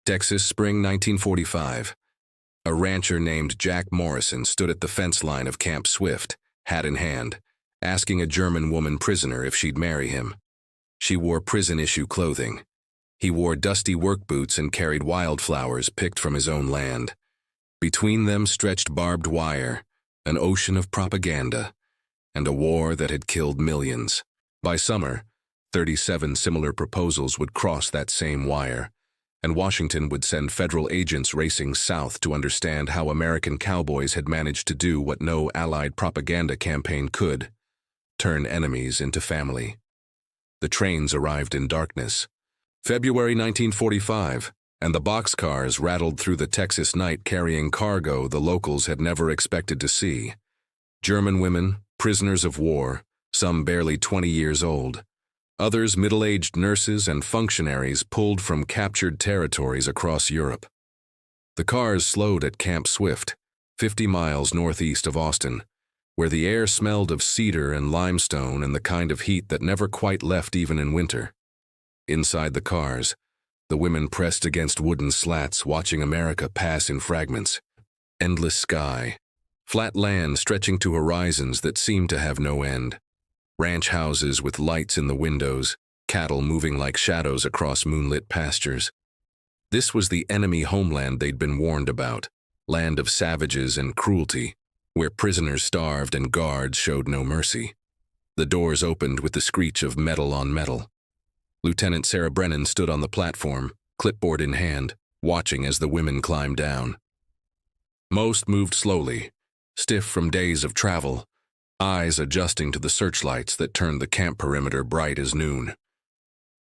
Texas, spring 1945. A rancher named Jack Morrison stood at the fence line of Camp Swift, hat in hand, asking a German woman prisoner if she'd marry him. She wore prison-issue clothing. He wore dusty work boots and carried wildflowers picked from his own land. Between them stretched barbed wire, an ocean of propaganda, and a war that had killed millions. By summer, 37 similar proposals would cross that same wire, and Washington would send federal agents racing south to understand how American cowboys had managed to do what no Allied propaganda campaign could: turn enemies into family. The trains arrived in darkness. February 1945, and the boxcars rattled through the Texas night carrying cargo the locals had never expected to see. German women, prisoners of war, some barely 20 years old. Others middle-aged nurses and functionaries pulled from captured territories across Europe. The cars slowed at Camp Swift, 50 miles northeast of Austin, where the air smelled of cedar and limestone and the kind of heat that never quite left even in winter. Inside the cars, the women pressed against wooden slats watching America pass in fragments. Endless sky, flat land stretching to horizons that seemed to have no end. Ranch houses with lights in the windows, cattle moving like shadows across moonlit pastures. This was the enemy homeland they'd been warned about, land of savages and cruelty, where prisoners starved and guards showed no mercy. The doors opened with the screech of metal on metal. Lieutenant Sarah Brennan stood on the platform, clipboard in hand, watching as the women climbed down. Most moved slowly, stiff from days of travel, eyes adjusting to the searchlights that turned the camp perimeter bright as noon.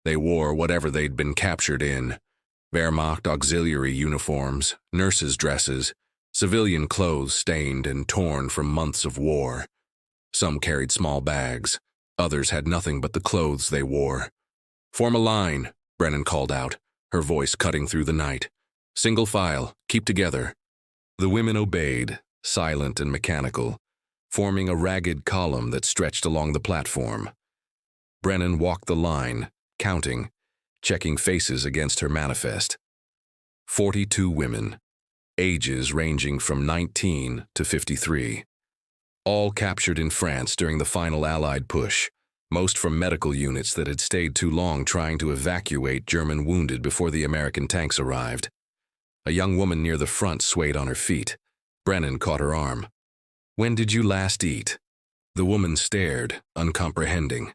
They wore whatever they'd been captured in: Wehrmacht auxiliary uniforms, nurses' dresses, civilian clothes stained and torn from months of war. Some carried small bags, others had nothing but the clothes they wore. "Form a line," Brennan called out, her voice cutting through the night. "Single file, keep together." The women obeyed, silent and mechanical, forming a ragged column that stretched along the platform. Brennan walked the line, counting, checking faces against her manifest. 42 women, ages ranging from 19 to 53. All captured in France during the final Allied push, most from medical units that had stayed too long trying to evacuate German wounded before the American tanks arrived. A young woman near the front swayed on her feet. Brennan caught her arm. "When did you last eat?" The woman stared, uncomprehending.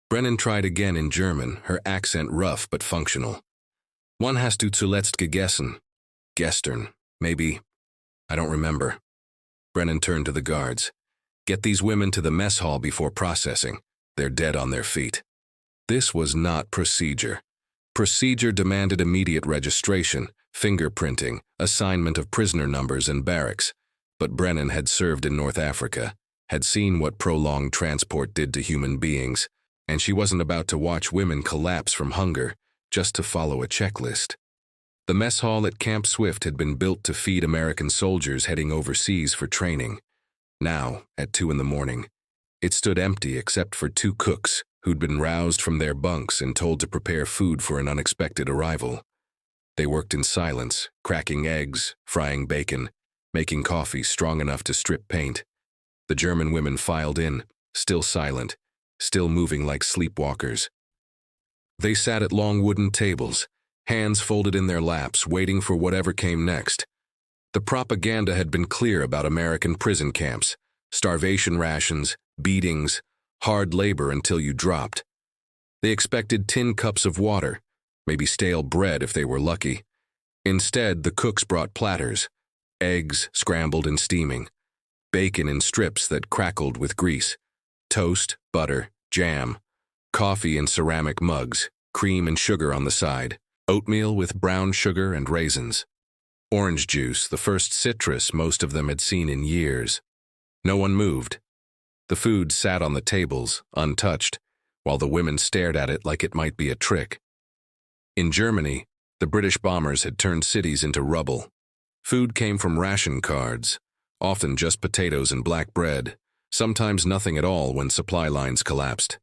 Brennan tried again in German, her accent rough but functional. "Wann hast du zuletzt gegessen?" "Gestern, maybe. I don't remember." Brennan turned to the guards. "Get these women to the mess hall before processing. They're dead on their feet." This was not procedure. Procedure demanded immediate registration, fingerprinting, assignment of prisoner numbers and barracks. But Brennan had served in North Africa, had seen what prolonged transport did to human beings, and she wasn't about to watch women collapse from hunger just to follow a checklist. The mess hall at Camp Swift had been built to feed American soldiers heading overseas for training. Now, at 2 in the morning, it stood empty except for 2 cooks who'd been roused from their bunks and told to prepare food for an unexpected arrival. They worked in silence, cracking eggs, frying bacon, making coffee strong enough to strip paint. The German women filed in, still silent, still moving like sleepwalkers. They sat at long wooden tables, hands folded in their laps, waiting for whatever came next. The propaganda had been clear about American prison camps: starvation rations, beatings, hard labor until you dropped. They expected tin cups of water, maybe stale bread if they were lucky. Instead, the cooks brought platters: eggs scrambled and steaming, bacon in strips that crackled with grease, toast, butter, jam, coffee in ceramic mugs, cream and sugar on the side, oatmeal with brown sugar and raisins, orange juice, the first citrus most of them had seen in years. No one moved. The food sat on the tables, untouched, while the women stared at it like it might be a trick. In Germany, the British bombers had turned cities into rubble. Food came from ration cards, often just potatoes and black bread, sometimes nothing at all when supply lines collapsed.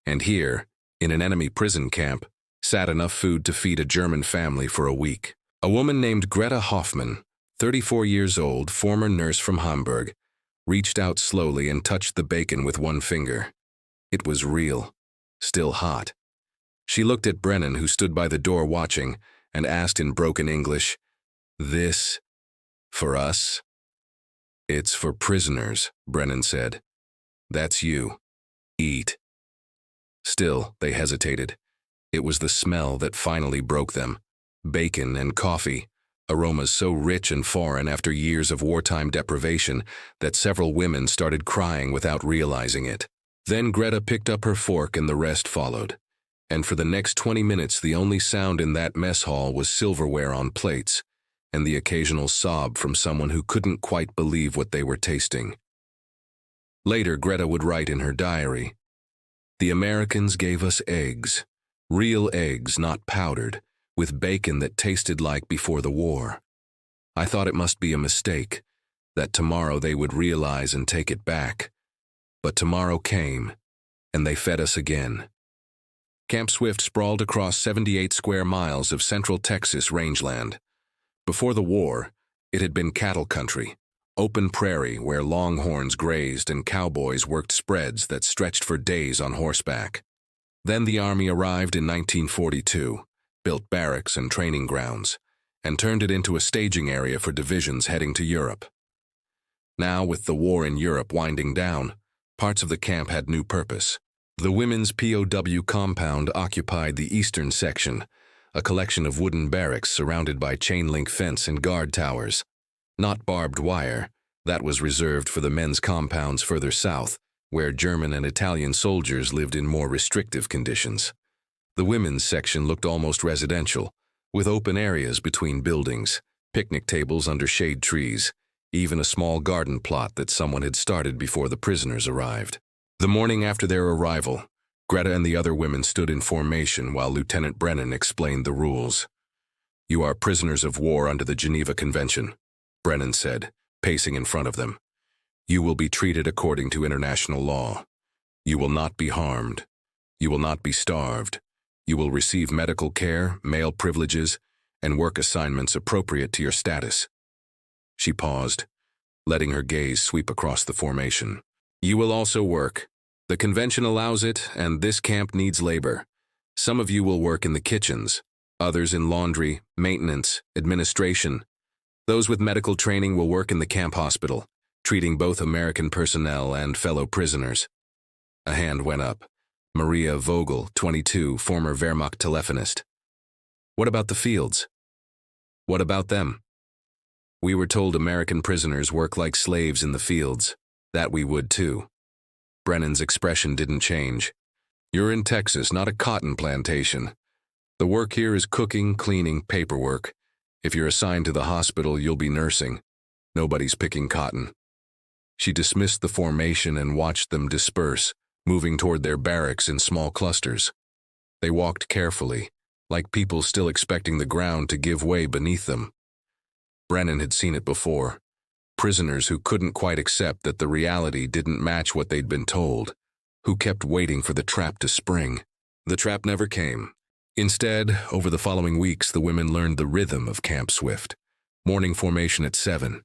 And here, in an enemy prison camp, Sat enough food to feed a German family for a week. A woman named Greta Hoffmann, 34 years old, former nurse from Hamburg, reached out slowly and touched the bacon with one finger. It was real, still hot. She looked at Brennan, who stood by the door watching, and asked in broken English, "This for us?" "It's for prisoners," Brennan said. "That's you. Eat." Still, they hesitated. It was the smell that finally broke them. Bacon and coffee, aromas so rich and foreign after years of wartime deprivation that several women started crying without realizing it. Then Greta picked up her fork and the rest followed. And for the next 20 minutes, the only sound in that mess hall was silverware on plates and the occasional sob from someone who couldn't quite believe what they were tasting. Later, Greta would write in her diary, "The Americans gave us eggs. Real eggs, not powdered, with bacon that tasted like before the war. I thought it must be a mistake, that tomorrow they would realize and take it back. But tomorrow came, and they fed us again." Camp Swift sprawled across 78 square miles of central Texas rangeland. Before the war, it had been cattle country, open prairie where longhorns grazed and cowboys worked spreads that stretched for days on horseback. Then the Army arrived in 1942, built barracks and training grounds, and turned it into a staging area for divisions heading to Europe. Now, with the war in Europe winding down, parts of the camp had new purpose. The women's POW compound occupied the eastern section, a collection of wooden barracks surrounded by chain-link fence and guard towers. Not barbed wire, that was reserved for the men's compounds further south, where German and Italian soldiers lived in more restrictive conditions. The women's section looked almost residential, with open areas between buildings, picnic tables under shade trees, even a small garden plot that someone had started before the prisoners arrived. The morning after their arrival, Greta and the other women stood in formation while Lieutenant Brennan explained the rules. "You are prisoners of war under the Geneva Convention," Brennan said, pacing in front of them. "You will be treated according to international law. You will not be harmed. You will not be starved. You will receive medical care, male privileges, and work assignments appropriate to your status." She paused, letting her gaze sweep across the formation. "You will also work. The convention allows it, and this camp needs labor. Some of you will work in the kitchens, others in laundry, maintenance, administration. Those with medical training will work in the camp hospital, treating both American personnel and fellow prisoners." A hand went up. Maria Vogel, 22, former Wehrmacht telephonist. "What about the fields?" "What about them?" "We were told American prisoners work like slaves in the fields. That we would too." Brennan's expression didn't change. "You're in Texas, not a cotton plantation. The work here is cooking, cleaning, paperwork. If you're assigned to the hospital, you'll be nursing. Nobody's picking cotton." She dismissed the formation and watched them disperse, moving toward their barracks in small clusters. They walked carefully, like people still expecting the ground to give way beneath them. Brennan had seen it before. Prisoners who couldn't quite accept that the reality didn't match what they'd been told, who kept waiting for the trap to spring. The trap never came. Instead, over the following weeks, the women learned the rhythm of Camp Swift. Morning formation at 7.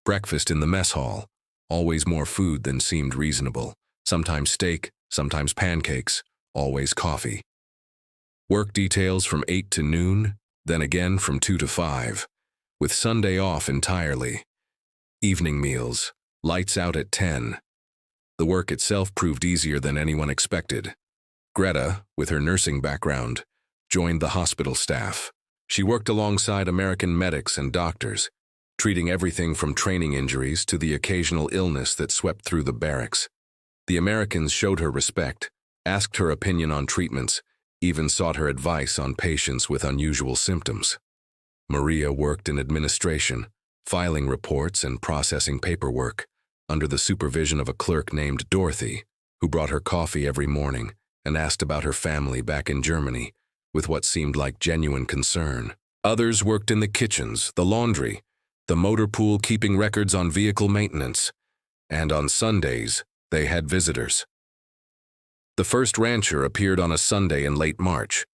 Breakfast in the mess hall. Always more food than seemed reasonable. Sometimes steak, sometimes pancakes, always coffee. Work details from 8 to noon, then again from 2 to 5, with Sunday off entirely. Evening meals, lights out at 10. The work itself proved easier than anyone expected. Greta, with her nursing background, joined the hospital staff. She worked alongside American medics and doctors, treating everything from training injuries to the occasional illness that swept through the barracks. The Americans showed her respect, asked her opinion on treatments, even sought her advice on patients with unusual symptoms. Maria worked in administration, filing reports and processing paperwork, under the supervision of a clerk named Dorothy, who brought her coffee every morning and asked about her family back in Germany, with what seemed like genuine concern. Others worked in the kitchens, the laundry, the motor pool, keeping records on vehicle maintenance, and on Sundays, they had visitors. The first rancher appeared on a Sunday in late March.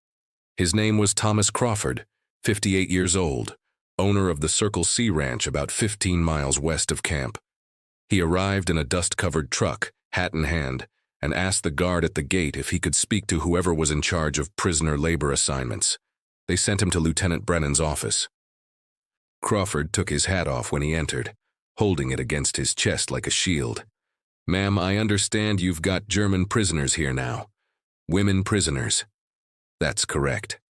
His name was Thomas Crawford, 58 years old, owner of the Circle C Ranch about 15 miles west of camp. He arrived in a dust-covered truck, hat in hand, and asked the guard at the gate if he could speak to whoever was in charge of prisoner labor assignments. They sent him to Lieutenant Brennan's office. Crawford took his hat off when he entered, holding it against his chest like a shield. "Ma'am, I understand you've got German prisoners here now. Women prisoners." "That's correct.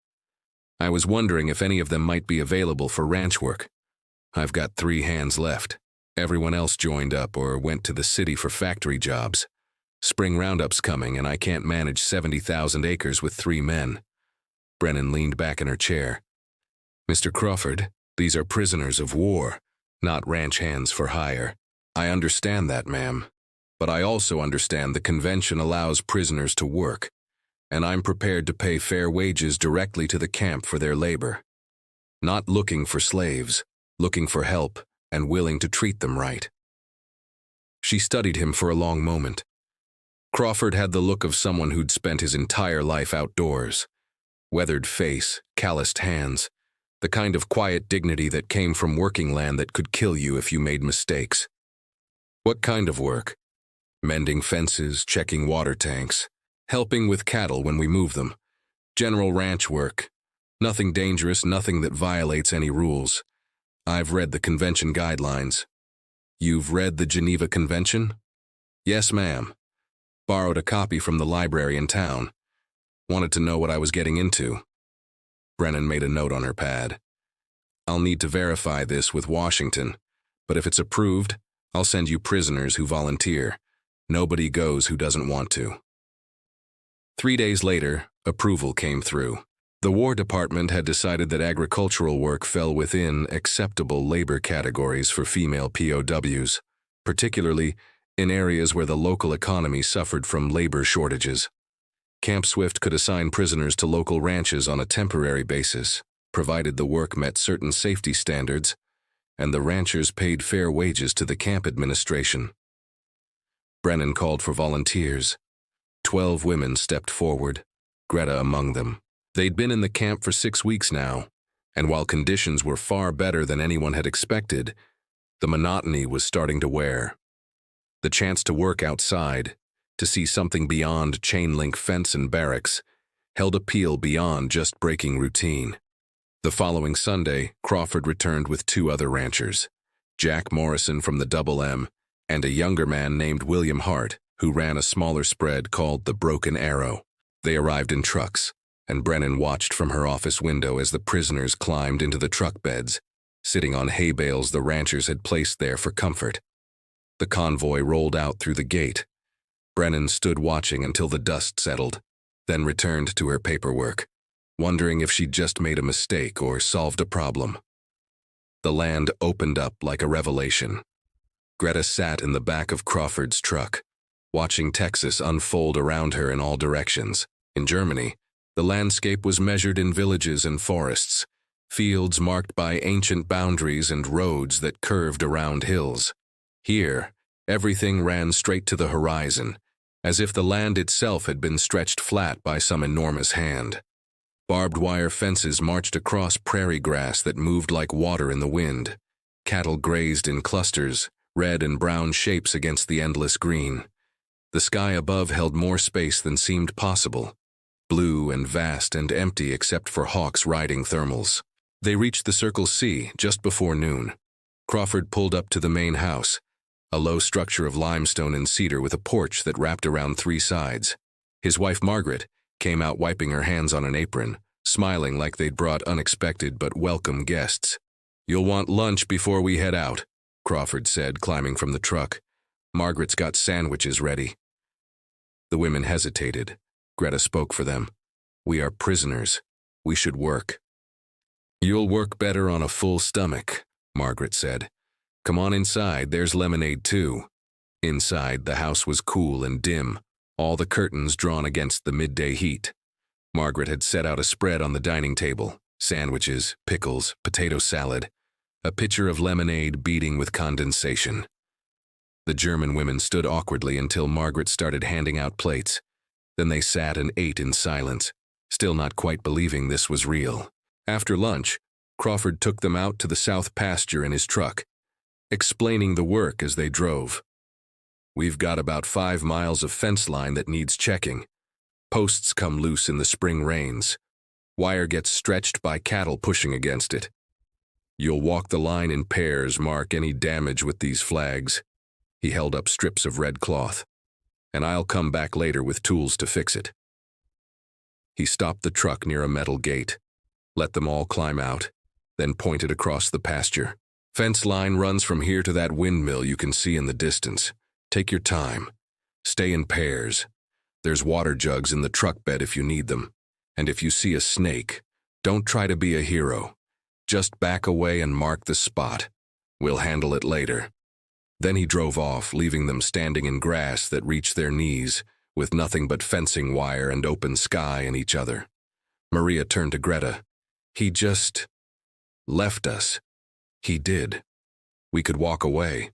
I was wondering if any of them might be available for ranch work. I've got 3 hands left. Everyone else joined up or went to the city for factory jobs. Spring roundup's coming and I can't manage 70,000 acres with 3 men. Brennan leaned back in her chair. "Mr. Crawford, these are prisoners of war, not ranch hands for hire. I understand that, ma'am. But I also understand the convention allows prisoners to work, and I'm prepared to pay fair wages directly to the camp for their labor. Not looking for slaves, looking for help, and willing to treat them right." She studied him for a long moment. Crawford had the look of someone who'd spent his entire life outdoors. Weathered face, calloused hands, the kind of quiet dignity that came from working land that could kill you if you made mistakes. "What kind of work?" "Mending fences, checking water tanks, helping with cattle when we move them. General ranch work. Nothing dangerous, nothing that violates any rules. I've read the convention guidelines." "You've read the Geneva Convention?" "Yes, ma'am. Borrowed a copy from the library in town. Wanted to know what I was getting into." Brennan made a note on her pad. "I'll need to verify this with Washington, but if it's approved, I'll send you prisoners who volunteer. Nobody goes who doesn't want to." 3 days later, approval came through. The War Department had decided that agricultural work fell within acceptable labor categories for female POWs, particularly in areas where the local economy suffered from labor shortages. Camp Swift could assign prisoners to local ranches on a temporary basis, provided the work met certain safety standards, and the ranchers paid fair wages to the camp administration. Brennan called for volunteers. 12 women stepped forward, Greta among them. They'd been in the camp for 6 weeks now, and while conditions were far better than anyone had expected, the monotony was starting to wear. The chance to work outside, to see something beyond chain-link fence and barracks, held appeal beyond just breaking routine. The following Sunday, Crawford returned with 2 other ranchers, Jack Morrison from the Double M, and a younger man named William Hart, who ran a smaller spread called the Broken Arrow. They arrived in trucks, and Brennan watched from her office window as the prisoners climbed into the truck beds, sitting on hay bales the ranchers had placed there for comfort. The convoy rolled out through the gate. Brennan stood watching until the dust settled, then returned to her paperwork, wondering if she'd just made a mistake or solved a problem. The land opened up like a revelation. Greta sat in the back of Crawford's truck, watching Texas unfold around her in all directions. In Germany, the landscape was measured in villages and forests, fields marked by ancient boundaries and roads that curved around hills. Here, everything ran straight to the horizon, as if the land itself had been stretched flat by some enormous hand. Barbed wire fences marched across prairie grass that moved like water in the wind. Cattle grazed in clusters, red and brown shapes against the endless green. The sky above held more space than seemed possible, blue and vast and empty except for hawks riding thermals. They reached the Circle C just before noon. Crawford pulled up to the main house, a low structure of limestone and cedar with a porch that wrapped around 3 sides. His wife Margaret came out wiping her hands on an apron, smiling like they'd brought unexpected but welcome guests. "You'll want lunch before we head out," Crawford said, climbing from the truck. "Margaret's got sandwiches ready." The women hesitated. Greta spoke for them. "We are prisoners. We should work." "You'll work better on a full stomach," Margaret said. "Come on inside, there's lemonade too." Inside, the house was cool and dim, all the curtains drawn against the midday heat. Margaret had set out a spread on the dining table, sandwiches, pickles, potato salad, a pitcher of lemonade beading with condensation. The German women stood awkwardly until Margaret started handing out plates. Then they sat and ate in silence, still not quite believing this was real. After lunch, Crawford took them out to the south pasture in his truck, explaining the work as they drove. "We've got about 5 miles of fence line that needs checking. Posts come loose in the spring rains. Wire gets stretched by cattle pushing against it. You'll walk the line in pairs, mark any damage with these flags." He held up strips of red cloth. "And I'll come back later with tools to fix it." He stopped the truck near a metal gate, let them all climb out, then pointed across the pasture. "Fence line runs from here to that windmill you can see in the distance. Take your time. Stay in pairs. There's water jugs in the truck bed if you need them. And if you see a snake, don't try to be a hero. Just back away and mark the spot. We'll handle it later." Then he drove off, leaving them standing in grass that reached their knees, with nothing but fencing wire and open sky and each other. Maria turned to Greta. "He just left us." "He did. We could walk away."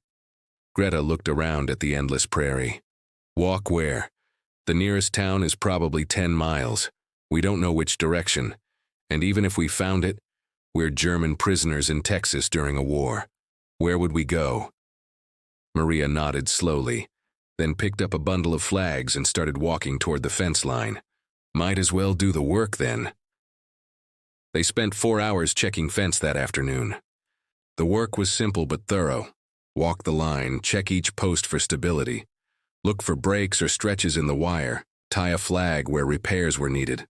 Greta looked around at the endless prairie. "Walk where? The nearest town is probably 10 miles. We don't know which direction. And even if we found it, we're German prisoners in Texas during a war. Where would we go?" Maria nodded slowly, then picked up a bundle of flags and started walking toward the fence line. "Might as well do the work then." They spent 4 hours checking fence that afternoon. The work was simple but thorough. Walk the line, check each post for stability, look for breaks or stretches in the wire, tie a flag where repairs were needed.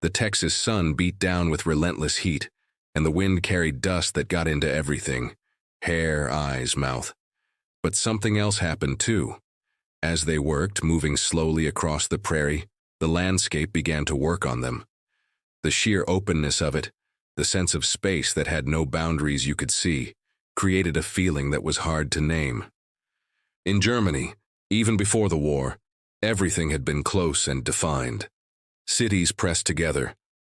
The Texas sun beat down with relentless heat, and the wind carried dust that got into everything: hair, eyes, mouth. But something else happened too. As they worked, moving slowly across the prairie, the landscape began to work on them. The sheer openness of it, the sense of space that had no boundaries you could see, created a feeling that was hard to name. In Germany, even before the war, everything had been close and defined. Cities pressed together,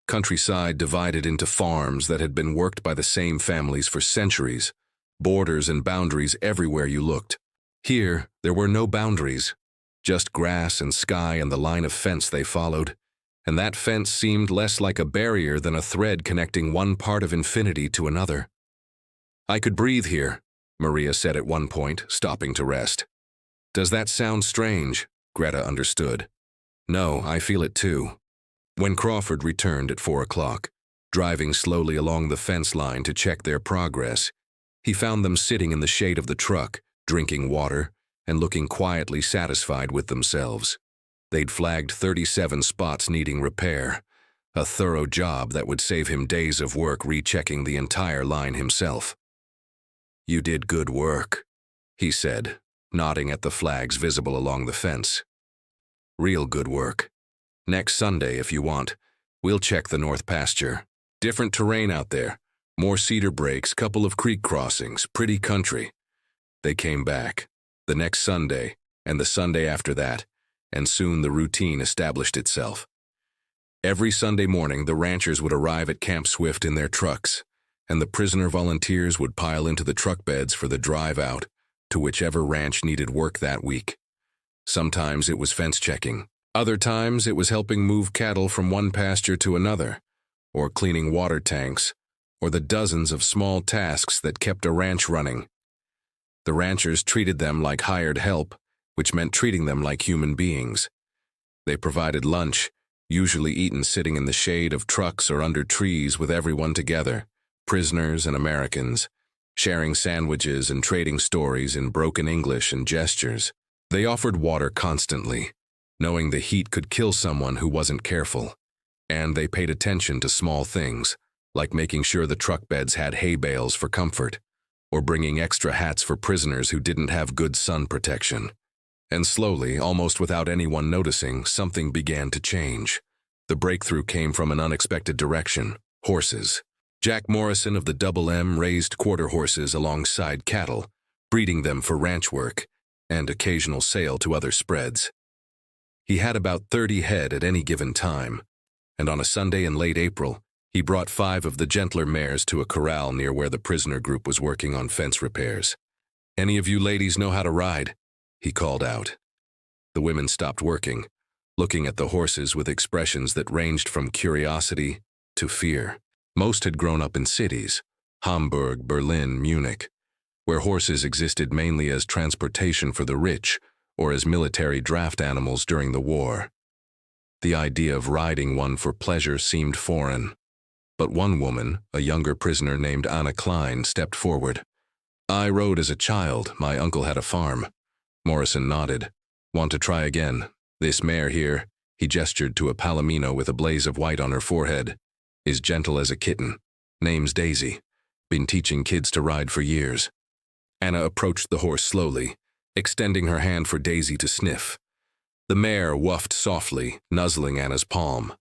countryside divided into farms that had been worked by the same families for centuries, borders and boundaries everywhere you looked. Here, there were no boundaries, just grass and sky and the line of fence they followed, and that fence seemed less like a barrier than a thread connecting one part of infinity to another. "I could breathe here," Maria said at one point, stopping to rest. "Does that sound strange?" Greta understood. "No, I feel it too." When Crawford returned at 4 o'clock, driving slowly along the fence line to check their progress, he found them sitting in the shade of the truck, drinking water, and looking quietly satisfied with themselves. They'd flagged 37 spots needing repair, a thorough job that would save him days of work rechecking the entire line himself. "You did good work," he said, nodding at the flags visible along the fence. "Real good work. Next Sunday, if you want, we'll check the north pasture. Different terrain out there, more cedar breaks, couple of creek crossings, pretty country." They came back, the next Sunday, and the Sunday after that, and soon the routine established itself. Every Sunday morning, the ranchers would arrive at Camp Swift in their trucks, and the prisoner volunteers would pile into the truck beds for the drive out to whichever ranch needed work that week. Sometimes it was fence checking. Other times it was helping move cattle from one pasture to another, or cleaning water tanks, or the dozens of small tasks that kept a ranch running. The ranchers treated them like hired help, which meant treating them like human beings. They provided lunch, usually eaten sitting in the shade of trucks or under trees with everyone together, prisoners and Americans, sharing sandwiches and trading stories in broken English and gestures. They offered water constantly, knowing the heat could kill someone who wasn't careful, and they paid attention to small things, like making sure the truck beds had hay bales for comfort, or bringing extra hats for prisoners who didn't have good sun protection. And slowly, almost without anyone noticing, something began to change. The breakthrough came from an unexpected direction: horses. Jack Morrison of the Double M raised quarter horses alongside cattle, breeding them for ranch work and occasional sale to other spreads. He had about 30 head at any given time, and on a Sunday in late April, he brought 5 of the gentler mares to a corral near where the prisoner group was working on fence repairs. "Any of you ladies know how to ride?" he called out. The women stopped working, looking at the horses with expressions that ranged from curiosity to fear. Most had grown up in cities, Hamburg, Berlin, Munich, where horses existed mainly as transportation for the rich or as military draft animals during the war. The idea of riding one for pleasure seemed foreign. But one woman, a younger prisoner named Anna Klein, stepped forward. "I rode as a child. My uncle had a farm." Morrison nodded. "Want to try again? This mare here," he gestured to a palomino with a blaze of white on her forehead, "is gentle as a kitten. Name's Daisy. Been teaching kids to ride for years." Anna approached the horse slowly, extending her hand for Daisy to sniff. The mare woofed softly, nuzzling Anna's palm.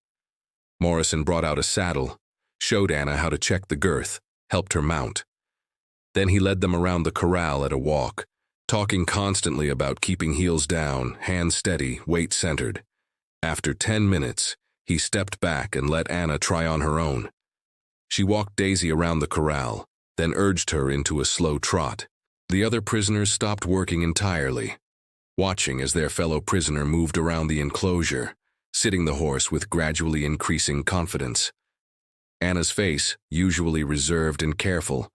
Morrison brought out a saddle, showed Anna how to check the girth, helped her mount. Then he led them around the corral at a walk, talking constantly about keeping heels down, hands steady, weight centered. After 10 minutes, he stepped back and let Anna try on her own. She walked Daisy around the corral, then urged her into a slow trot. The other prisoners stopped working entirely, watching as their fellow prisoner moved around the enclosure, sitting the horse with gradually increasing confidence. Anna's face, usually reserved and careful,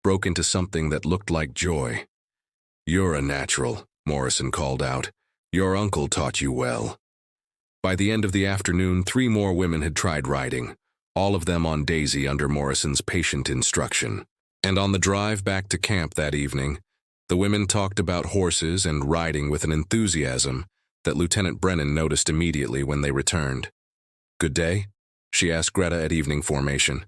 broke into something that looked like joy. "You're a natural," Morrison called out. "Your uncle taught you well." By the end of the afternoon, 3 more women had tried riding, all of them on Daisy under Morrison's patient instruction. And on the drive back to camp that evening, the women talked about horses and riding with an enthusiasm that Lieutenant Brennan noticed immediately when they returned. "Good day?" she asked Greta at evening formation.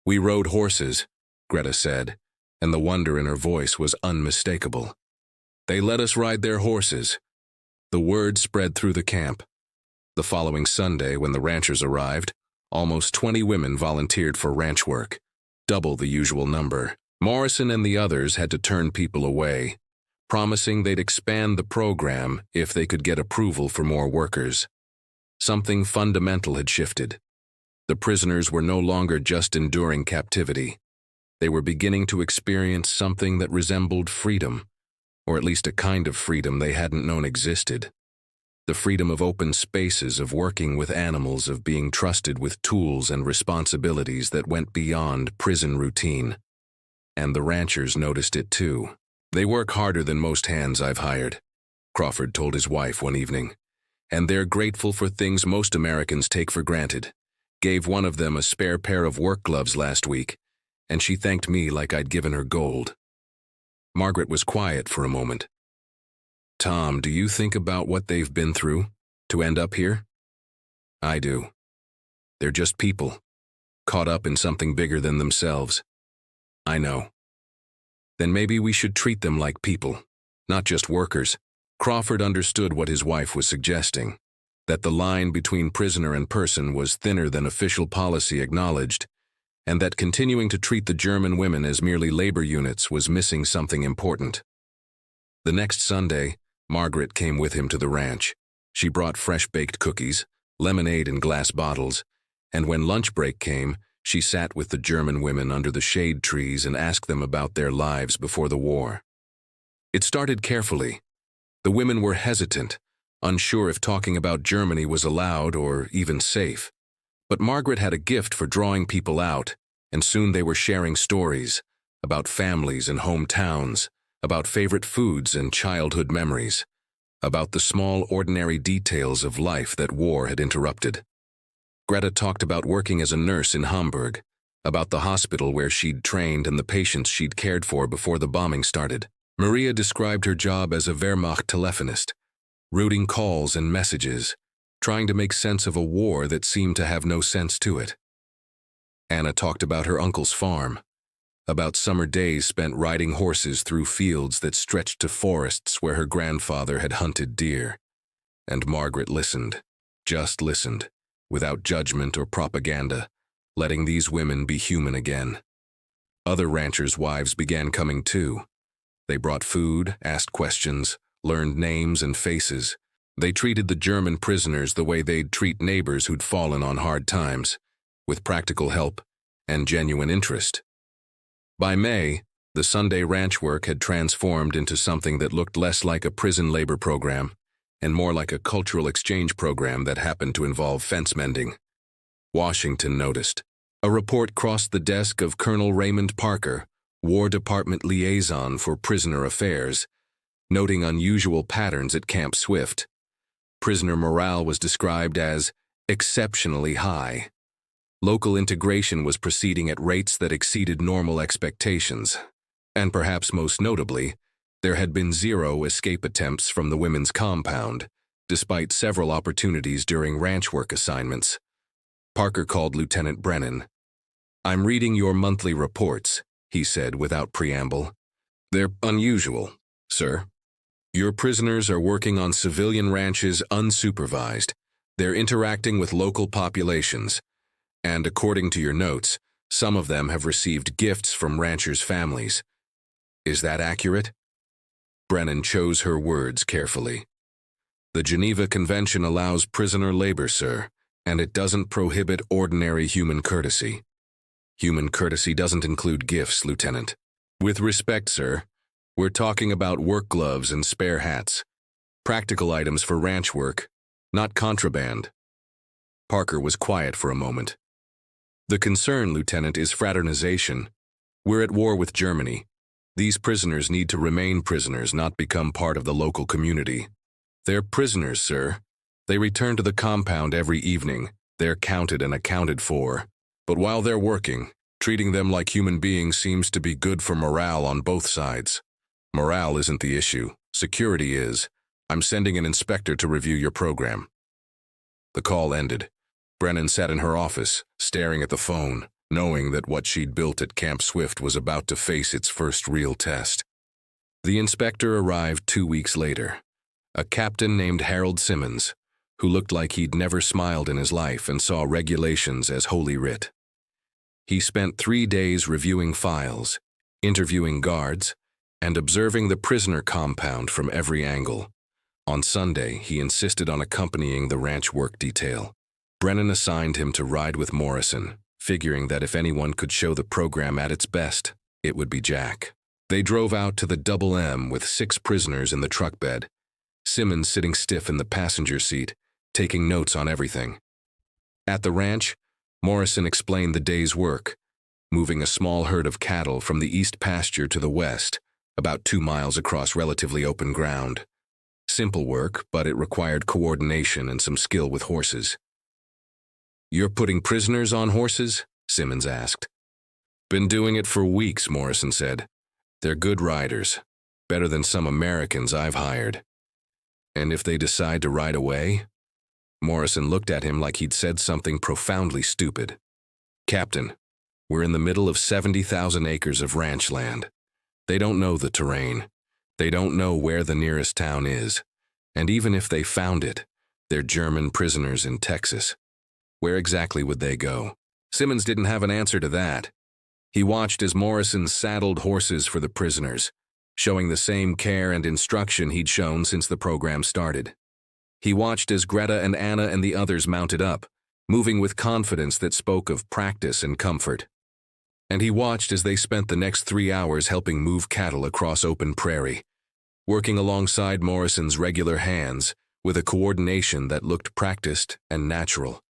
"We rode horses," Greta said, and the wonder in her voice was unmistakable. "They let us ride their horses." The word spread through the camp. The following Sunday, when the ranchers arrived, almost 20 women volunteered for ranch work, double the usual number. Morrison and the others had to turn people away, promising they'd expand the program if they could get approval for more workers. Something fundamental had shifted. The prisoners were no longer just enduring captivity. They were beginning to experience something that resembled freedom, or at least a kind of freedom they hadn't known existed. The freedom of open spaces, of working with animals, of being trusted with tools and responsibilities that went beyond prison routine. And the ranchers noticed it too. "They work harder than most hands I've hired," Crawford told his wife one evening. "And they're grateful for things most Americans take for granted. Gave one of them a spare pair of work gloves last week, and she thanked me like I'd given her gold." Margaret was quiet for a moment. "Tom, do you think about what they've been through to end up here?" "I do. They're just people, caught up in something bigger than themselves." "I know." "Then maybe we should treat them like people, not just workers." Crawford understood what his wife was suggesting, that the line between prisoner and person was thinner than official policy acknowledged, and that continuing to treat the German women as merely labor units was missing something important. The next Sunday, Margaret came with him to the ranch. She brought fresh-baked cookies, lemonade in glass bottles, and when lunch break came, she sat with the German women under the shade trees and asked them about their lives before the war. It started carefully. The women were hesitant, unsure if talking about Germany was allowed or even safe. But Margaret had a gift for drawing people out, and soon they were sharing stories about families and hometowns, about favorite foods and childhood memories, about the small, ordinary details of life that war had interrupted. Greta talked about working as a nurse in Hamburg, about the hospital where she'd trained and the patients she'd cared for before the bombing started. Maria described her job as a Wehrmacht telephonist, routing calls and messages, trying to make sense of a war that seemed to have no sense to it. Anna talked about her uncle's farm, about summer days spent riding horses through fields that stretched to forests where her grandfather had hunted deer. And Margaret listened, just listened, without judgment or propaganda, letting these women be human again. Other ranchers' wives began coming too. They brought food, asked questions, learned names and faces. They treated the German prisoners the way they'd treat neighbors who'd fallen on hard times, with practical help and genuine interest. By May, the Sunday ranch work had transformed into something that looked less like a prison labor program and more like a cultural exchange program that happened to involve fence mending. Washington noticed. A report crossed the desk of Colonel Raymond Parker, War Department liaison for prisoner affairs, noting unusual patterns at Camp Swift. Prisoner morale was described as exceptionally high. Local integration was proceeding at rates that exceeded normal expectations, and perhaps most notably, there had been 0 escape attempts from the women's compound, despite several opportunities during ranch work assignments. Parker called Lieutenant Brennan. "I'm reading your monthly reports," he said without preamble. "They're unusual, sir. Your prisoners are working on civilian ranches unsupervised. They're interacting with local populations. And according to your notes, some of them have received gifts from ranchers' families. Is that accurate?" Brennan chose her words carefully. "The Geneva Convention allows prisoner labor, sir, and it doesn't prohibit ordinary human courtesy. Human courtesy doesn't include gifts, Lieutenant. With respect, sir, we're talking about work gloves and spare hats. Practical items for ranch work, not contraband." Parker was quiet for a moment. "The concern, Lieutenant, is fraternization. We're at war with Germany. These prisoners need to remain prisoners, not become part of the local community. They're prisoners, sir. They return to the compound every evening. They're counted and accounted for. But while they're working, treating them like human beings seems to be good for morale on both sides. Morale isn't the issue. Security is. I'm sending an inspector to review your program." The call ended. Brennan sat in her office, staring at the phone, knowing that what she'd built at Camp Swift was about to face its first real test. The inspector arrived 2 weeks later. A captain named Harold Simmons, who looked like he'd never smiled in his life and saw regulations as holy writ. He spent 3 days reviewing files, interviewing guards, and observing the prisoner compound from every angle. On Sunday, he insisted on accompanying the ranch work detail. Brennan assigned him to ride with Morrison, figuring that if anyone could show the program at its best, it would be Jack. They drove out to the Double M with 6 prisoners in the truck bed, Simmons sitting stiff in the passenger seat, taking notes on everything. At the ranch, Morrison explained the day's work, moving a small herd of cattle from the east pasture to the west, about 2 miles across relatively open ground. Simple work, but it required coordination and some skill with horses. "You're putting prisoners on horses?" Simmons asked. "Been doing it for weeks," Morrison said. "They're good riders, better than some Americans I've hired. And if they decide to ride away?" Morrison looked at him like he'd said something profoundly stupid. "Captain, we're in the middle of 70,000 acres of ranch land. They don't know the terrain. They don't know where the nearest town is. And even if they found it, they're German prisoners in Texas. Where exactly would they go?" Simmons didn't have an answer to that. He watched as Morrison saddled horses for the prisoners, showing the same care and instruction he'd shown since the program started. He watched as Greta and Anna and the others mounted up, moving with confidence that spoke of practice and comfort. And he watched as they spent the next 3 hours helping move cattle across open prairie, working alongside Morrison's regular hands with a coordination that looked practiced and natural.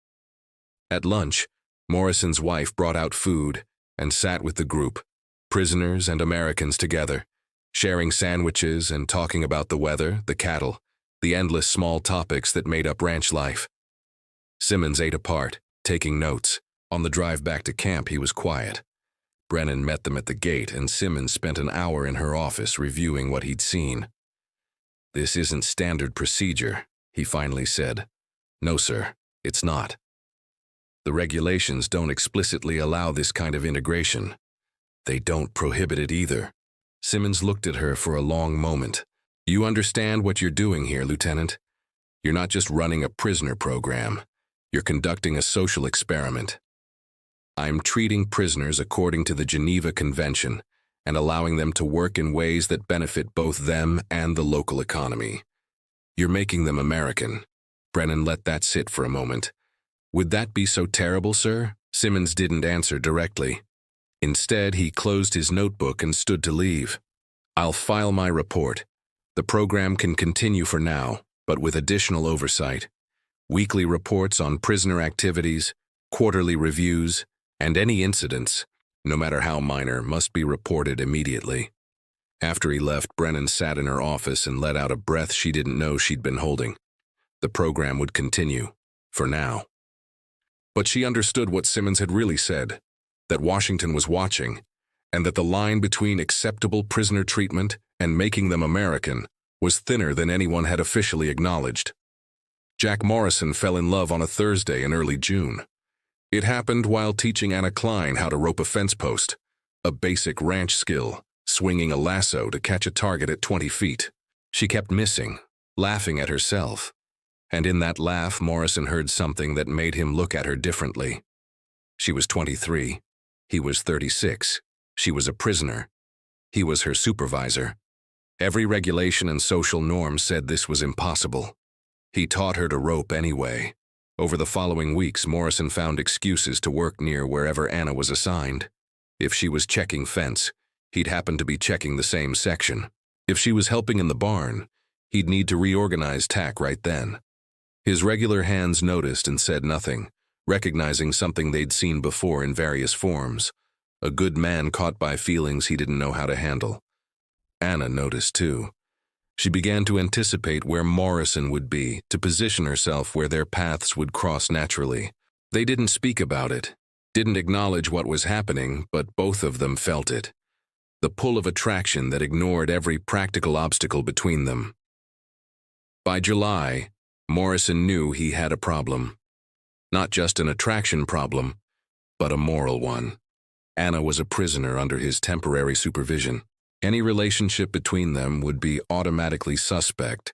At lunch, Morrison's wife brought out food and sat with the group, prisoners and Americans together, sharing sandwiches and talking about the weather, the cattle, the endless small topics that made up ranch life. Simmons ate apart, taking notes. On the drive back to camp, he was quiet. Brennan met them at the gate, and Simmons spent an hour in her office reviewing what he'd seen. "This isn't standard procedure," he finally said. "No, sir, it's not. The regulations don't explicitly allow this kind of integration. They don't prohibit it either." Simmons looked at her for a long moment. "You understand what you're doing here, Lieutenant? You're not just running a prisoner program. You're conducting a social experiment. I'm treating prisoners according to the Geneva Convention and allowing them to work in ways that benefit both them and the local economy. You're making them American." Brennan let that sit for a moment. "Would that be so terrible, sir?" Simmons didn't answer directly. Instead, he closed his notebook and stood to leave. "I'll file my report. The program can continue for now. but with additional oversight. Weekly reports on prisoner activities, quarterly reviews, and any incidents, no matter how minor, must be reported immediately. After he left, Brennan sat in her office and let out a breath she didn't know she'd been holding. The program would continue, for now. But she understood what Simmons had really said, that Washington was watching, and that the line between acceptable prisoner treatment and making them American was thinner than anyone had officially acknowledged. Jack Morrison fell in love on a Thursday in early June. It happened while teaching Anna Klein how to rope a fence post, a basic ranch skill, swinging a lasso to catch a target at 20 feet. She kept missing, laughing at herself. And in that laugh, Morrison heard something that made him look at her differently. She was 23. He was 36. She was a prisoner. He was her supervisor. Every regulation and social norm said this was impossible. He taught her to rope anyway. Over the following weeks, Morrison found excuses to work near wherever Anna was assigned. If she was checking fence, he'd happen to be checking the same section. If she was helping in the barn, he'd need to reorganize tack right then. His regular hands noticed and said nothing, recognizing something they'd seen before in various forms. A good man caught by feelings he didn't know how to handle. Anna noticed too. She began to anticipate where Morrison would be, to position herself where their paths would cross naturally. They didn't speak about it, didn't acknowledge what was happening, but both of them felt it. The pull of attraction that ignored every practical obstacle between them. By July, Morrison knew he had a problem. Not just an attraction problem, but a moral one. Anna was a prisoner under his temporary supervision. Any relationship between them would be automatically suspect,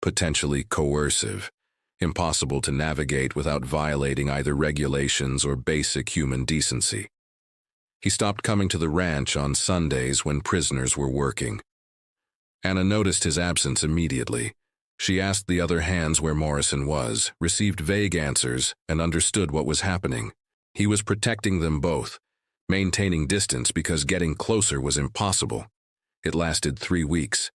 potentially coercive, impossible to navigate without violating either regulations or basic human decency. He stopped coming to the ranch on Sundays when prisoners were working. Anna noticed his absence immediately. She asked the other hands where Morrison was, received vague answers, and understood what was happening. He was protecting them both, maintaining distance because getting closer was impossible. It lasted 3 weeks.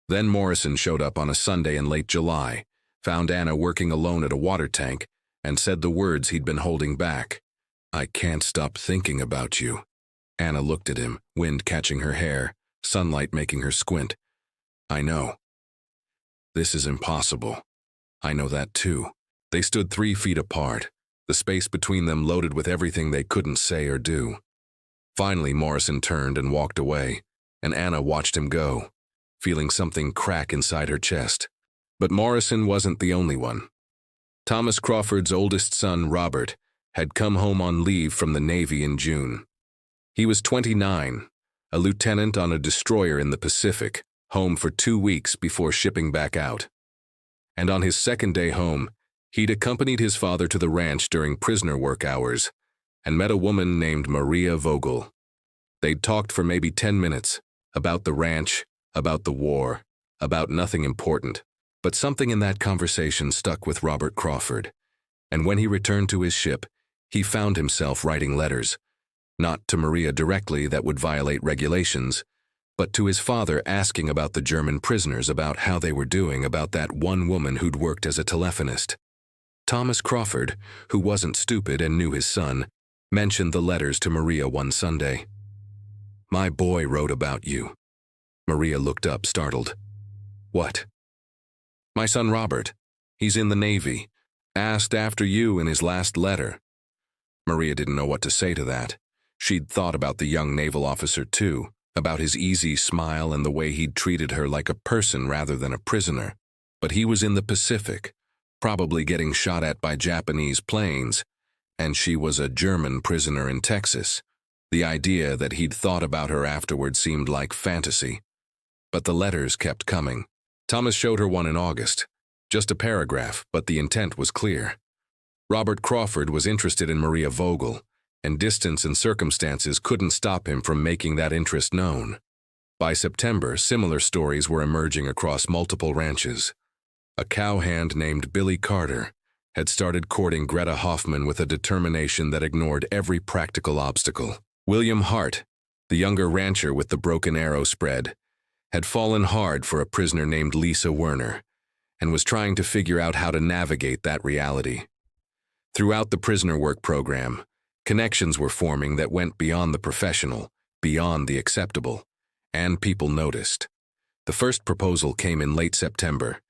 Then Morrison showed up on a Sunday in late July, found Anna working alone at a water tank, and said the words he'd been holding back. "I can't stop thinking about you." Anna looked at him, wind catching her hair, sunlight making her squint. "I know. This is impossible. I know that too." They stood 3 feet apart, the space between them loaded with everything they couldn't say or do. Finally, Morrison turned and walked away, and Anna watched him go, feeling something crack inside her chest. But Morrison wasn't the only one. Thomas Crawford's oldest son, Robert, had come home on leave from the Navy in June. He was 29, a lieutenant on a destroyer in the Pacific, home for 2 weeks before shipping back out. And on his second day home, he'd accompanied his father to the ranch during prisoner work hours and met a woman named Maria Vogel. They'd talked for maybe 10 minutes, about the ranch, about the war, about nothing important. But something in that conversation stuck with Robert Crawford, and when he returned to his ship, he found himself writing letters, not to Maria directly that would violate regulations, but to his father asking about the German prisoners, about how they were doing, about that one woman who'd worked as a telephonist. Thomas Crawford, who wasn't stupid and knew his son, mentioned the letters to Maria one Sunday. "My boy wrote about you." Maria looked up, startled. "What?" "My son Robert. He's in the Navy. Asked after you in his last letter." Maria didn't know what to say to that. She'd thought about the young naval officer too, about his easy smile and the way he'd treated her like a person rather than a prisoner. But he was in the Pacific, probably getting shot at by Japanese planes, and she was a German prisoner in Texas. The idea that he'd thought about her afterward seemed like fantasy. But the letters kept coming. Thomas showed her one in August. Just a paragraph, but the intent was clear. Robert Crawford was interested in Maria Vogel, and distance and circumstances couldn't stop him from making that interest known. By September, similar stories were emerging across multiple ranches. A cowhand named Billy Carter had started courting Greta Hoffman with a determination that ignored every practical obstacle. William Hart, the younger rancher with the broken arrow spread, had fallen hard for a prisoner named Lisa Werner, and was trying to figure out how to navigate that reality. Throughout the prisoner work program, connections were forming that went beyond the professional, beyond the acceptable, and people noticed. The first proposal came in late September.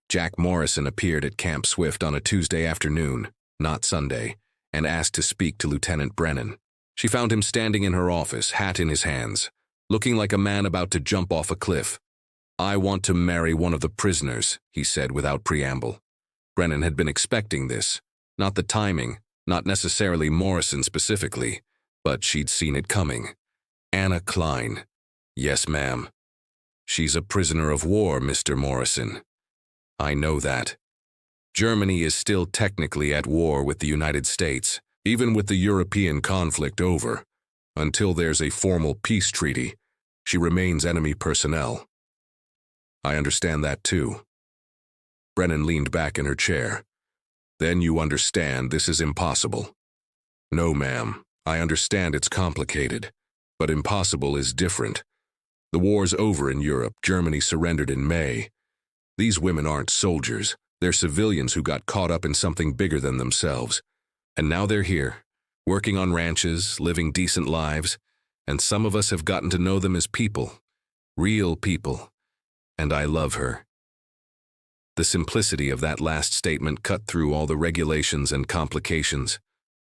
Jack Morrison appeared at Camp Swift on a Tuesday afternoon, not Sunday, and asked to speak to Lieutenant Brennan. She found him standing in her office, hat in his hands, looking like a man about to jump off a cliff. "I want to marry one of the prisoners," he said without preamble. Brennan had been expecting this, not the timing, not necessarily Morrison specifically, but she'd seen it coming. "Anna Klein." "Yes, ma'am." "She's a prisoner of war, Mr. Morrison." "I know that. Germany is still technically at war with the United States, even with the European conflict over. Until there's a formal peace treaty, she remains enemy personnel." "I understand that too." Brennan leaned back in her chair. "Then you understand this is impossible." "No, ma'am. I understand it's complicated, but impossible is different. The war's over in Europe. Germany surrendered in May. These women aren't soldiers. They're civilians who got caught up in something bigger than themselves. And now they're here, working on ranches, living decent lives, and some of us have gotten to know them as people, real people. And I love her." The simplicity of that last statement cut through all the regulations and complications.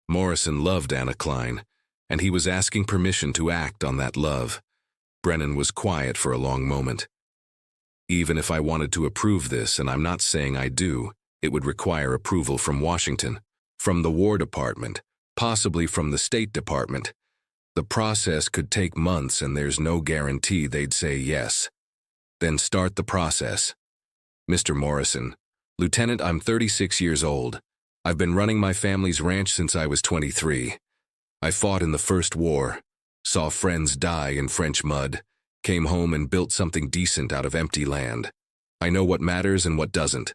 Morrison loved Anna Klein, and he was asking permission to act on that love. Brennan was quiet for a long moment. "Even if I wanted to approve this, and I'm not saying I do, it would require approval from Washington, from the War Department, possibly from the State Department. The process could take months, and there's no guarantee they'd say yes." "Then start the process." "Mr. Morrison, Lieutenant, I'm 36 years old. I've been running my family's ranch since I was 23. I fought in the First War, saw friends die in French mud, came home and built something decent out of empty land. I know what matters and what doesn't.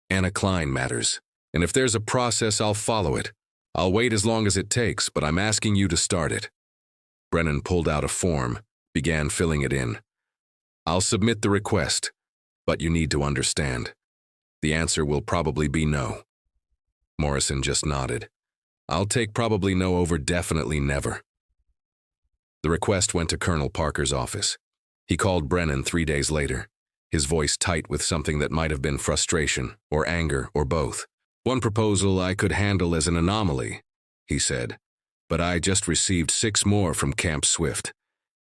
Anna Klein matters, and if there's a process, I'll follow it. I'll wait as long as it takes, but I'm asking you to start it." Brennan pulled out a form, began filling it in. "I'll submit the request, but you need to understand. The answer will probably be no." Morrison just nodded. "I'll take probably no over definitely never." The request went to Colonel Parker's office. He called Brennan 3 days later, his voice tight with something that might have been frustration or anger or both. "One proposal I could handle as an anomaly," he said, "but I just received 6 more from Camp Swift.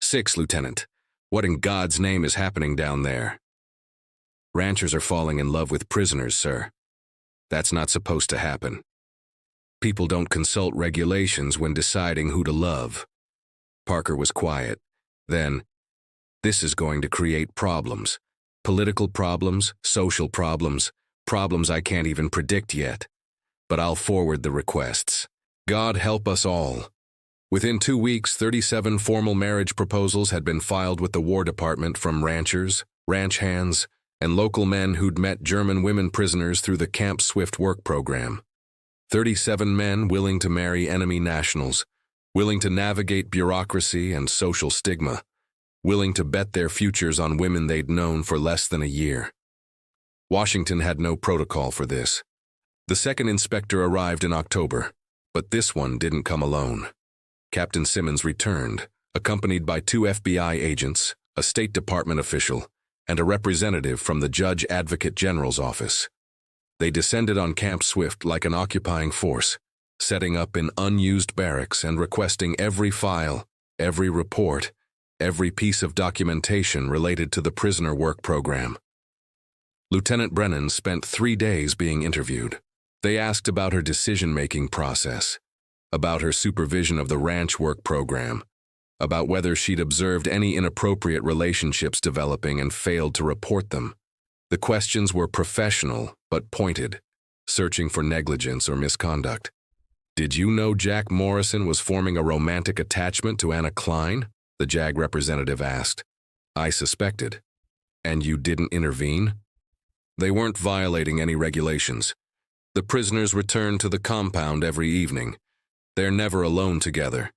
6, Lieutenant. What in God's name is happening down there?" "Ranchers are falling in love with prisoners, sir. That's not supposed to happen. People don't consult regulations when deciding who to love." Parker was quiet. Then, "This is going to create problems. Political problems, social problems, problems I can't even predict yet. But I'll forward the requests. God help us all." Within 2 weeks, 37 formal marriage proposals had been filed with the War Department from ranchers, ranch hands, and local men who'd met German women prisoners through the Camp Swift work program. 37 men willing to marry enemy nationals, willing to navigate bureaucracy and social stigma, willing to bet their futures on women they'd known for less than a year. Washington had no protocol for this. The second inspector arrived in October, but this one didn't come alone. Captain Simmons returned, accompanied by 2 FBI agents, a State Department official, and a representative from the Judge Advocate General's office. They descended on Camp Swift like an occupying force, setting up in unused barracks and requesting every file, every report, every piece of documentation related to the prisoner work program. Lieutenant Brennan spent 3 days being interviewed. They asked about her decision-making process, about her supervision of the ranch work program, about whether she'd observed any inappropriate relationships developing and failed to report them. The questions were professional but pointed, searching for negligence or misconduct. "Did you know Jack Morrison was forming a romantic attachment to Anna Klein?" the JAG representative asked. "I suspected." "And you didn't intervene?" They weren't violating any regulations. The prisoners returned to the compound every evening. They're never alone together.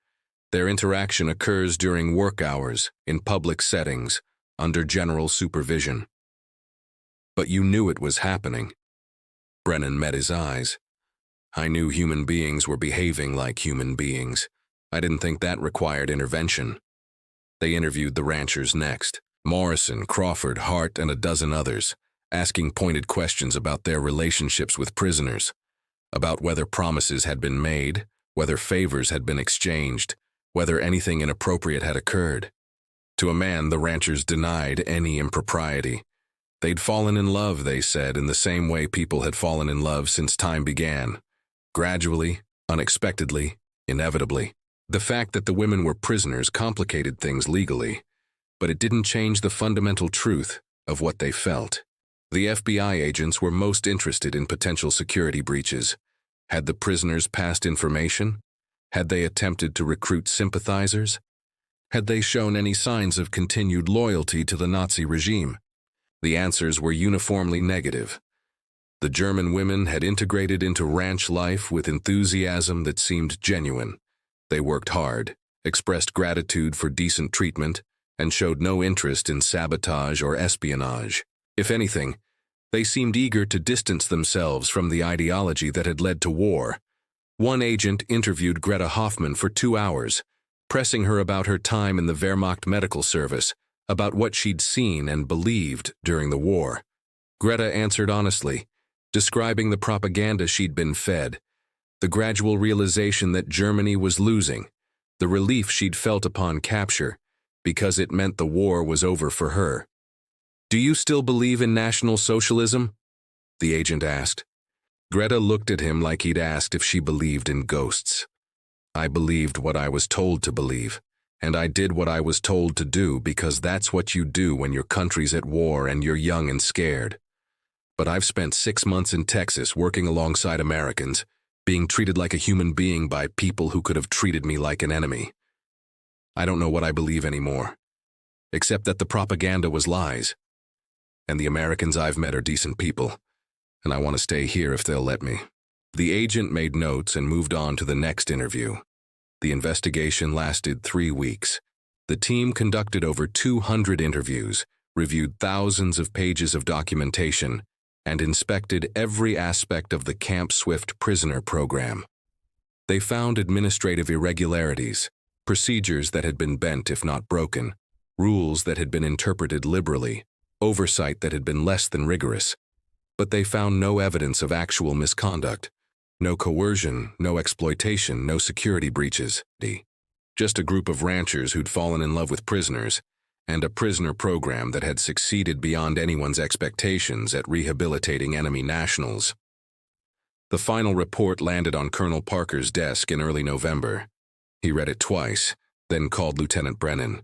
Their interaction occurs during work hours, in public settings, under general supervision. But you knew it was happening. Brennan met his eyes. I knew human beings were behaving like human beings. I didn't think that required intervention. They interviewed the ranchers next. Morrison, Crawford, Hart, and a dozen others, asking pointed questions about their relationships with prisoners, about whether promises had been made, whether favors had been exchanged, whether anything inappropriate had occurred. To a man, the ranchers denied any impropriety. They'd fallen in love, they said, in the same way people had fallen in love since time began. Gradually, unexpectedly, inevitably. The fact that the women were prisoners complicated things legally, but it didn't change the fundamental truth of what they felt. The FBI agents were most interested in potential security breaches. Had the prisoners passed information? Had they attempted to recruit sympathizers? Had they shown any signs of continued loyalty to the Nazi regime? The answers were uniformly negative. The German women had integrated into ranch life with enthusiasm that seemed genuine. They worked hard, expressed gratitude for decent treatment, and showed no interest in sabotage or espionage. If anything, they seemed eager to distance themselves from the ideology that had led to war. One agent interviewed Greta Hoffmann for 2 hours, pressing her about her time in the Wehrmacht medical service, about what she'd seen and believed during the war. Greta answered honestly, describing the propaganda she'd been fed, the gradual realization that Germany was losing, the relief she'd felt upon capture, because it meant the war was over for her. "Do you still believe in National Socialism?" the agent asked. Greta looked at him like he'd asked if she believed in ghosts. "I believed what I was told to believe, and I did what I was told to do because that's what you do when your country's at war and you're young and scared. But I've spent 6 months in Texas working alongside Americans, being treated like a human being by people who could have treated me like an enemy. I don't know what I believe anymore, except that the propaganda was lies. And the Americans I've met are decent people, and I want to stay here if they'll let me." The agent made notes and moved on to the next interview. The investigation lasted 3 weeks. The team conducted over 200 interviews, reviewed thousands of pages of documentation, and inspected every aspect of the Camp Swift prisoner program. They found administrative irregularities, procedures that had been bent if not broken, rules that had been interpreted liberally, oversight that had been less than rigorous. But they found no evidence of actual misconduct, no coercion, no exploitation, no security breaches. Just a group of ranchers who'd fallen in love with prisoners, and a prisoner program that had succeeded beyond anyone's expectations at rehabilitating enemy nationals. The final report landed on Colonel Parker's desk in early November. He read it twice, then called Lieutenant Brennan.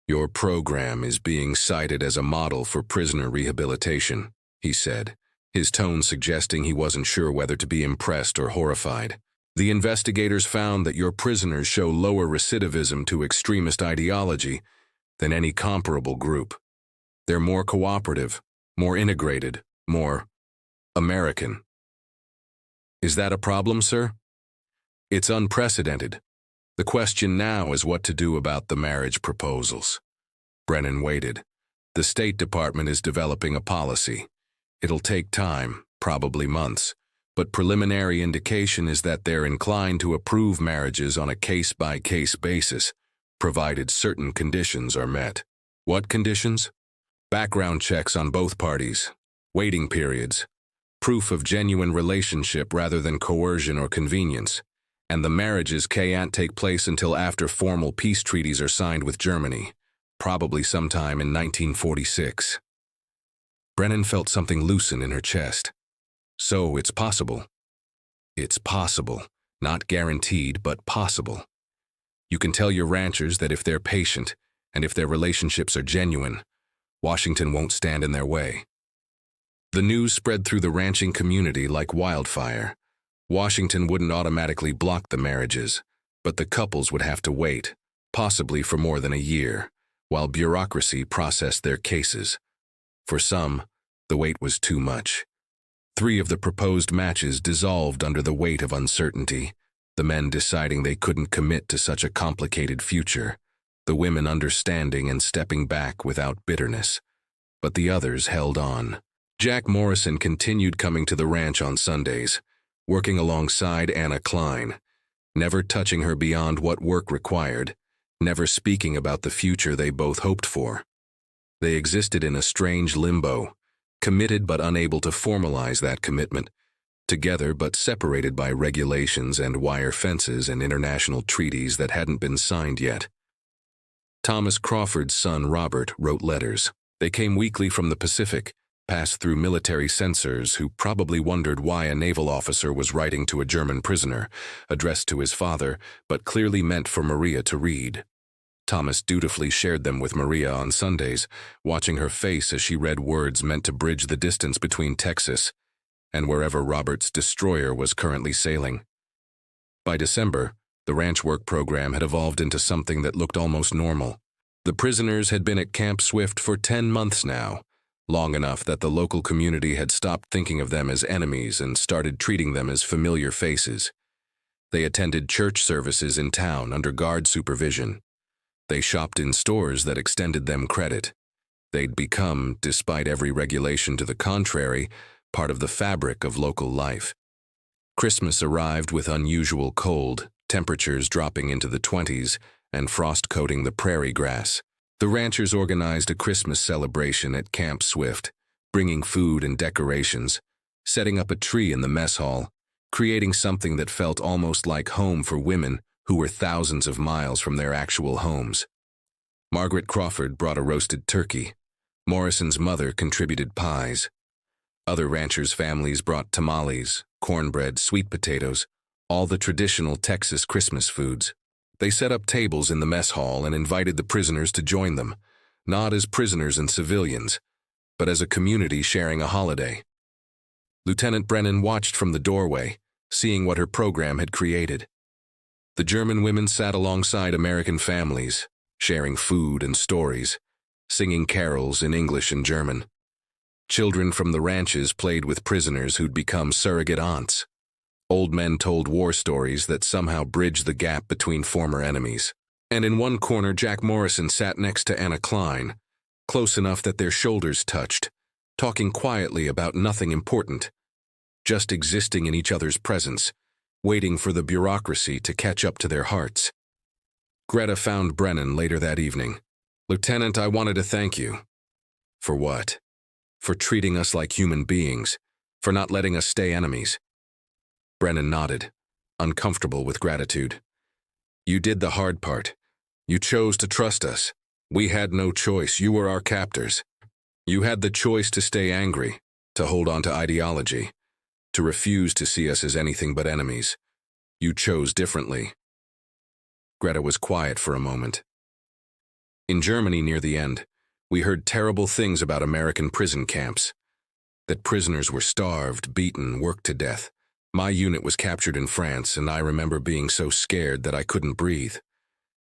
"Your program is being cited as a model for prisoner rehabilitation," he said, his tone suggesting he wasn't sure whether to be impressed or horrified. "The investigators found that your prisoners show lower recidivism to extremist ideology than any comparable group. They're more cooperative, more integrated, more American." "Is that a problem, sir?" "It's unprecedented. The question now is what to do about the marriage proposals." Brennan waited. "The State Department is developing a policy. It'll take time, probably months, but preliminary indication is that they're inclined to approve marriages on a case-by-case basis, provided certain conditions are met." "What conditions?" "Background checks on both parties, waiting periods, proof of genuine relationship rather than coercion or convenience, and the marriages can't take place until after formal peace treaties are signed with Germany, probably sometime in 1946. Brennan felt something loosen in her chest. "So it's possible." "It's possible. Not guaranteed, but possible. You can tell your ranchers that if they're patient, and if their relationships are genuine, Washington won't stand in their way." The news spread through the ranching community like wildfire. Washington wouldn't automatically block the marriages, but the couples would have to wait, possibly for more than a year, while bureaucracy processed their cases. For some, the wait was too much. 3 of the proposed matches dissolved under the weight of uncertainty, the men deciding they couldn't commit to such a complicated future, the women understanding and stepping back without bitterness. But the others held on. Jack Morrison continued coming to the ranch on Sundays, working alongside Anna Klein, never touching her beyond what work required, never speaking about the future they both hoped for. They existed in a strange limbo, committed but unable to formalize that commitment, together but separated by regulations and wire fences and international treaties that hadn't been signed yet. Thomas Crawford's son Robert wrote letters. They came weekly from the Pacific, passed through military censors who probably wondered why a naval officer was writing to a German prisoner, addressed to his father, but clearly meant for Maria to read. Thomas dutifully shared them with Maria on Sundays, watching her face as she read words meant to bridge the distance between Texas and wherever Robert's destroyer was currently sailing. By December, the ranch work program had evolved into something that looked almost normal. The prisoners had been at Camp Swift for 10 months now, long enough that the local community had stopped thinking of them as enemies and started treating them as familiar faces. They attended church services in town under guard supervision. They shopped in stores that extended them credit. They'd become, despite every regulation to the contrary, part of the fabric of local life. Christmas arrived with unusual cold, temperatures dropping into the 20s, and frost coating the prairie grass. The ranchers organized a Christmas celebration at Camp Swift, bringing food and decorations, setting up a tree in the mess hall, creating something that felt almost like home for women who were thousands of miles from their actual homes. Margaret Crawford brought a roasted turkey. Morrison's mother contributed pies. Other ranchers' families brought tamales, cornbread, sweet potatoes, all the traditional Texas Christmas foods. They set up tables in the mess hall and invited the prisoners to join them, not as prisoners and civilians, but as a community sharing a holiday. Lieutenant Brennan watched from the doorway, seeing what her program had created. The German women sat alongside American families, sharing food and stories, singing carols in English and German. Children from the ranches played with prisoners who'd become surrogate aunts. Old men told war stories that somehow bridged the gap between former enemies. And in one corner, Jack Morrison sat next to Anna Klein, close enough that their shoulders touched, talking quietly about nothing important, just existing in each other's presence, waiting for the bureaucracy to catch up to their hearts. Greta found Brennan later that evening. "Lieutenant, I wanted to thank you." "For what?" "For treating us like human beings, for not letting us stay enemies." Brennan nodded, uncomfortable with gratitude. "You did the hard part. You chose to trust us. We had no choice. You were our captors. You had the choice to stay angry, to hold on to ideology, to refuse to see us as anything but enemies. You chose differently." Greta was quiet for a moment. "In Germany near the end, we heard terrible things about American prison camps. That prisoners were starved, beaten, worked to death. My unit was captured in France, and I remember being so scared that I couldn't breathe.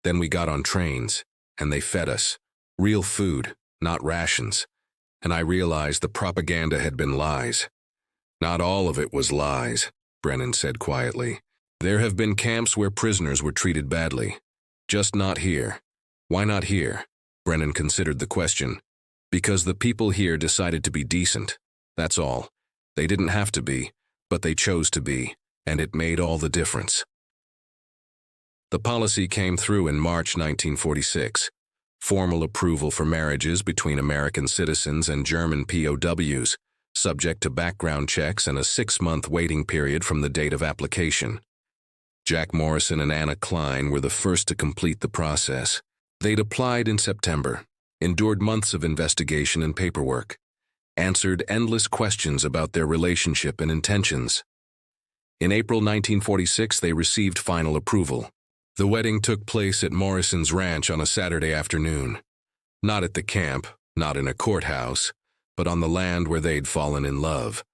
Then we got on trains, and they fed us. Real food, not rations. And I realized the propaganda had been lies." "Not all of it was lies," Brennan said quietly. "There have been camps where prisoners were treated badly. Just not here." "Why not here?" Brennan considered the question. "Because the people here decided to be decent. That's all. They didn't have to be, but they chose to be, and it made all the difference." The policy came through in March 1946. Formal approval for marriages between American citizens and German POWs, subject to background checks and a 6-month waiting period from the date of application. Jack Morrison and Anna Klein were the first to complete the process. They'd applied in September, endured months of investigation and paperwork, answered endless questions about their relationship and intentions. In April 1946, they received final approval. The wedding took place at Morrison's ranch on a Saturday afternoon. Not at the camp, not in a courthouse, but on the land where they'd fallen in love.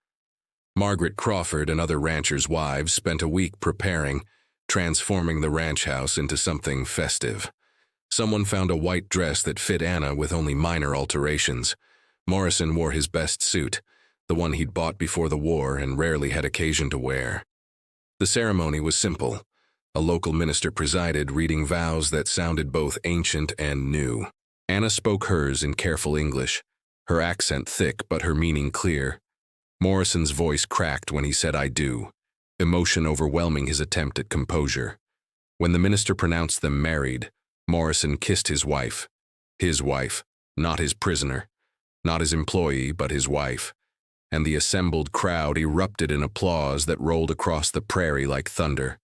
Margaret Crawford and other ranchers' wives spent a week preparing, transforming the ranch house into something festive. Someone found a white dress that fit Anna with only minor alterations. Morrison wore his best suit, the one he'd bought before the war and rarely had occasion to wear. The ceremony was simple. A local minister presided, reading vows that sounded both ancient and new. Anna spoke hers in careful English, her accent thick but her meaning clear. Morrison's voice cracked when he said "I do," emotion overwhelming his attempt at composure. When the minister pronounced them married, Morrison kissed his wife, not his prisoner, not his employee, but his wife, and the assembled crowd erupted in applause that rolled across the prairie like thunder.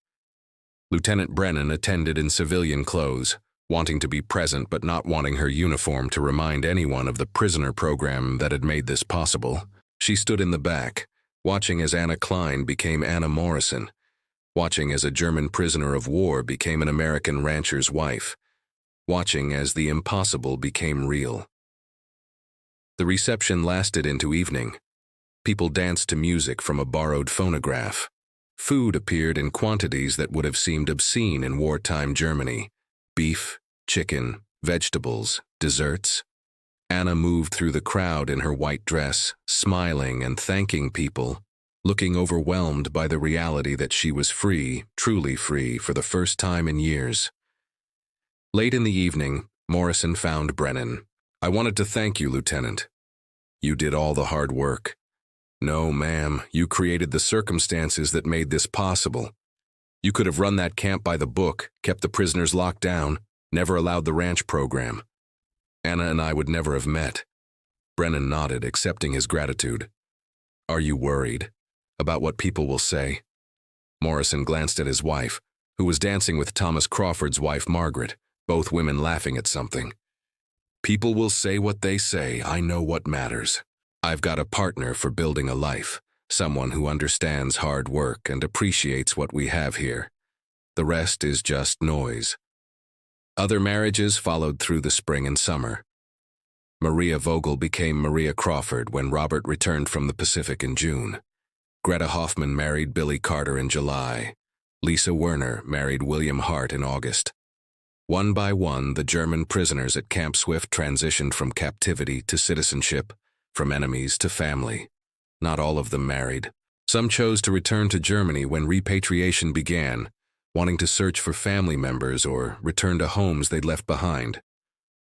Lieutenant Brennan attended in civilian clothes, wanting to be present but not wanting her uniform to remind anyone of the prisoner program that had made this possible. She stood in the back, watching as Anna Klein became Anna Morrison, watching as a German prisoner of war became an American rancher's wife, watching as the impossible became real. The reception lasted into evening. People danced to music from a borrowed phonograph. Food appeared in quantities that would have seemed obscene in wartime Germany. Beef, chicken, vegetables, desserts. Anna moved through the crowd in her white dress, smiling and thanking people, looking overwhelmed by the reality that she was free, truly free, for the first time in years. Late in the evening, Morrison found Brennan. "I wanted to thank you, Lieutenant. You did all the hard work. No, ma'am, you created the circumstances that made this possible. You could have run that camp by the book, kept the prisoners locked down, never allowed the ranch program. Anna and I would never have met." Brennan nodded, accepting his gratitude. "Are you worried about what people will say?" Morrison glanced at his wife, who was dancing with Thomas Crawford's wife, Margaret, both women laughing at something. "People will say what they say. I know what matters. I've got a partner for building a life, someone who understands hard work and appreciates what we have here. The rest is just noise." Other marriages followed through the spring and summer. Maria Vogel became Maria Crawford when Robert returned from the Pacific in June. Greta Hoffman married Billy Carter in July. Lisa Werner married William Hart in August. One by one, the German prisoners at Camp Swift transitioned from captivity to citizenship, from enemies to family. Not all of them married. Some chose to return to Germany when repatriation began, wanting to search for family members or return to homes they'd left behind.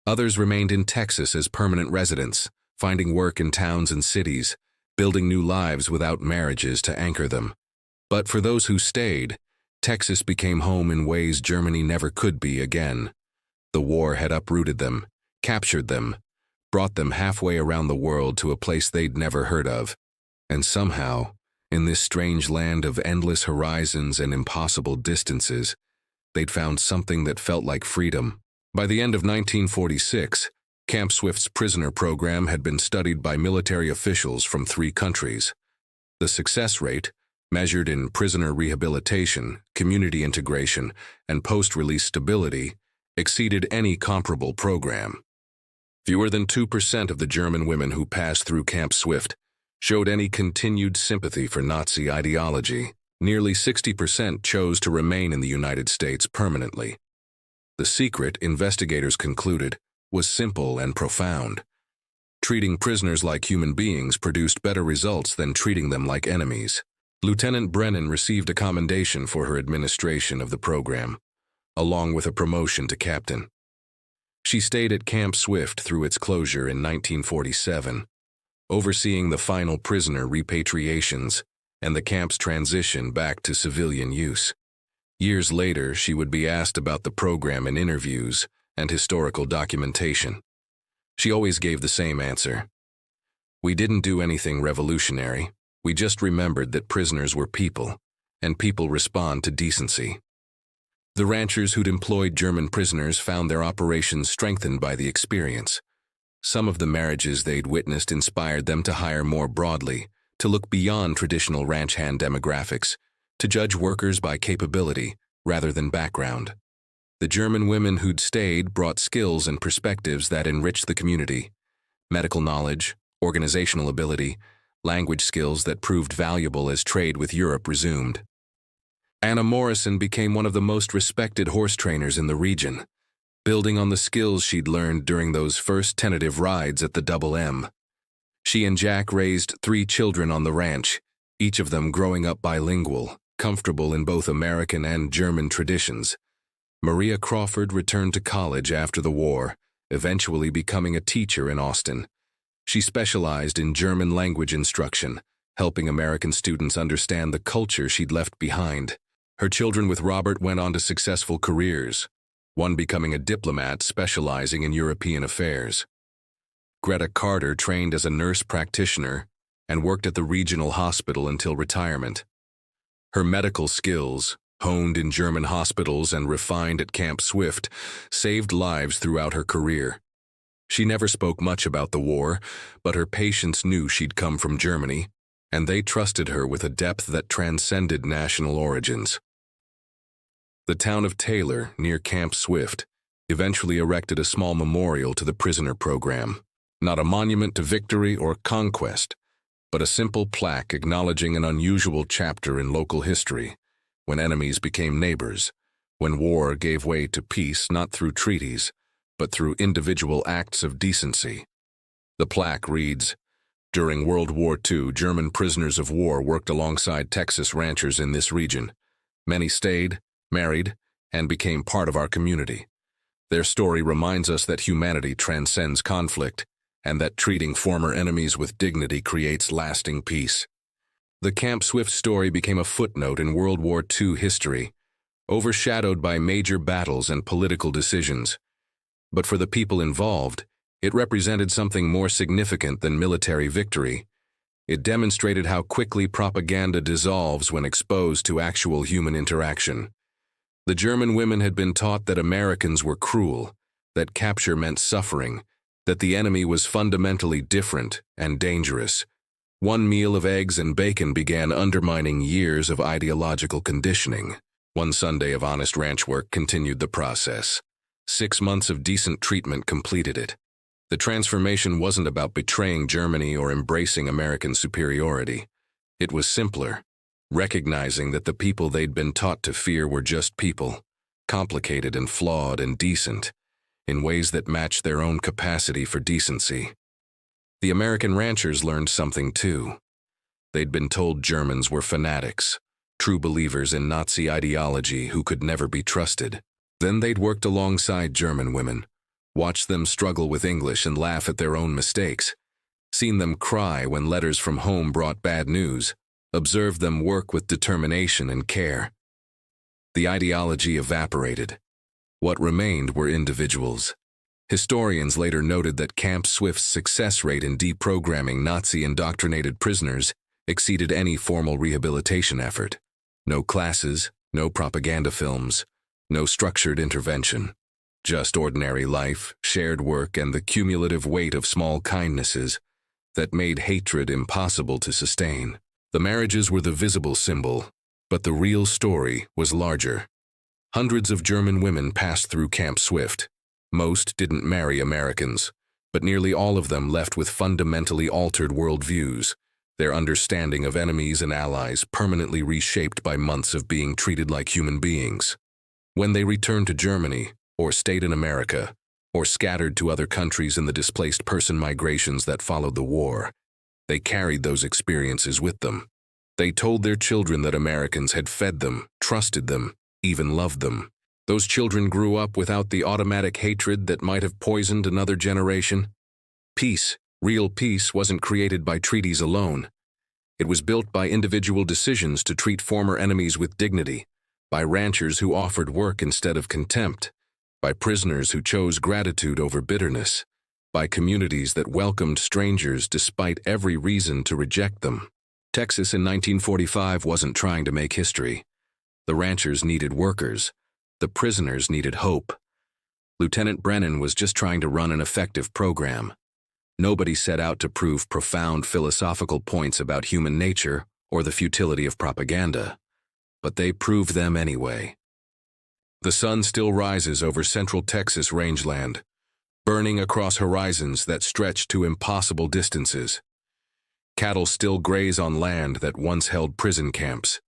Others remained in Texas as permanent residents, finding work in towns and cities, building new lives without marriages to anchor them. But for those who stayed, Texas became home in ways Germany never could be again. The war had uprooted them, captured them, brought them halfway around the world to a place they'd never heard of. And somehow, in this strange land of endless horizons and impossible distances, they'd found something that felt like freedom. By the end of 1946, Camp Swift's prisoner program had been studied by military officials from 3 countries. The success rate, measured in prisoner rehabilitation, community integration, and post-release stability, exceeded any comparable program. Fewer than 2% of the German women who passed through Camp Swift showed any continued sympathy for Nazi ideology. Nearly 60% chose to remain in the United States permanently. The secret, investigators concluded, was simple and profound. Treating prisoners like human beings produced better results than treating them like enemies. Lieutenant Brennan received a commendation for her administration of the program, along with a promotion to captain. She stayed at Camp Swift through its closure in 1947, overseeing the final prisoner repatriations and the camp's transition back to civilian use. Years later, she would be asked about the program in interviews and historical documentation. She always gave the same answer. "We didn't do anything revolutionary. We just remembered that prisoners were people, and people respond to decency." The ranchers who'd employed German prisoners found their operations strengthened by the experience. Some of the marriages they'd witnessed inspired them to hire more broadly, to look beyond traditional ranch hand demographics, to judge workers by capability rather than background. The German women who'd stayed brought skills and perspectives that enriched the community: medical knowledge, organizational ability, language skills that proved valuable as trade with Europe resumed. Anna Morrison became one of the most respected horse trainers in the region, building on the skills she'd learned during those first tentative rides at the Double M. She and Jack raised 3 children on the ranch, each of them growing up bilingual, comfortable in both American and German traditions. Maria Crawford returned to college after the war, eventually becoming a teacher in Austin. She specialized in German language instruction, helping American students understand the culture she'd left behind. Her children with Robert went on to successful careers, one becoming a diplomat specializing in European affairs. Greta Carter trained as a nurse practitioner and worked at the regional hospital until retirement. Her medical skills, honed in German hospitals and refined at Camp Swift, saved lives throughout her career. She never spoke much about the war, but her patients knew she'd come from Germany, and they trusted her with a depth that transcended national origins. The town of Taylor, near Camp Swift, eventually erected a small memorial to the prisoner program. Not a monument to victory or conquest, but a simple plaque acknowledging an unusual chapter in local history, when enemies became neighbors, when war gave way to peace not through treaties, but through individual acts of decency. The plaque reads, "During World War II, German prisoners of war worked alongside Texas ranchers in this region. Many stayed, married, and became part of our community. Their story reminds us that humanity transcends conflict, and that treating former enemies with dignity creates lasting peace." The Camp Swift story became a footnote in World War II history, overshadowed by major battles and political decisions. But for the people involved, it represented something more significant than military victory. It demonstrated how quickly propaganda dissolves when exposed to actual human interaction. The German women had been taught that Americans were cruel, that capture meant suffering, that the enemy was fundamentally different and dangerous. One meal of eggs and bacon began undermining years of ideological conditioning. One Sunday of honest ranch work continued the process. 6 months of decent treatment completed it. The transformation wasn't about betraying Germany or embracing American superiority. It was simpler, recognizing that the people they'd been taught to fear were just people, complicated and flawed and decent, in ways that matched their own capacity for decency. The American ranchers learned something too. They'd been told Germans were fanatics, true believers in Nazi ideology who could never be trusted. Then they'd worked alongside German women, watched them struggle with English and laugh at their own mistakes, seen them cry when letters from home brought bad news, observed them work with determination and care. The ideology evaporated. What remained were individuals. Historians later noted that Camp Swift's success rate in deprogramming Nazi-indoctrinated prisoners exceeded any formal rehabilitation effort. No classes, no propaganda films, no structured intervention. Just ordinary life, shared work, and the cumulative weight of small kindnesses that made hatred impossible to sustain. The marriages were the visible symbol, but the real story was larger. Hundreds of German women passed through Camp Swift. Most didn't marry Americans, but nearly all of them left with fundamentally altered worldviews, their understanding of enemies and allies permanently reshaped by months of being treated like human beings. When they returned to Germany, or stayed in America, or scattered to other countries in the displaced person migrations that followed the war, they carried those experiences with them. They told their children that Americans had fed them, trusted them, even loved them. Those children grew up without the automatic hatred that might have poisoned another generation. Peace, real peace, wasn't created by treaties alone. It was built by individual decisions to treat former enemies with dignity, by ranchers who offered work instead of contempt, by prisoners who chose gratitude over bitterness, by communities that welcomed strangers despite every reason to reject them. Texas in 1945 wasn't trying to make history. The ranchers needed workers. The prisoners needed hope. Lieutenant Brennan was just trying to run an effective program. Nobody set out to prove profound philosophical points about human nature or the futility of propaganda, but they proved them anyway. The sun still rises over central Texas rangeland, burning across horizons that stretch to impossible distances. Cattle still graze on land that once held prison camps.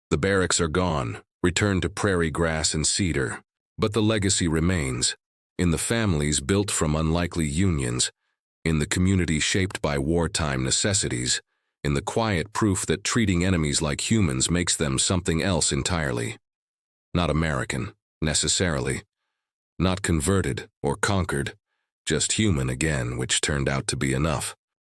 The barracks are gone, returned to prairie grass and cedar, but the legacy remains, in the families built from unlikely unions, in the community shaped by wartime necessities, in the quiet proof that treating enemies like humans makes them something else entirely. Not American, necessarily. Not converted or conquered, Just human again, which turned out to be enough.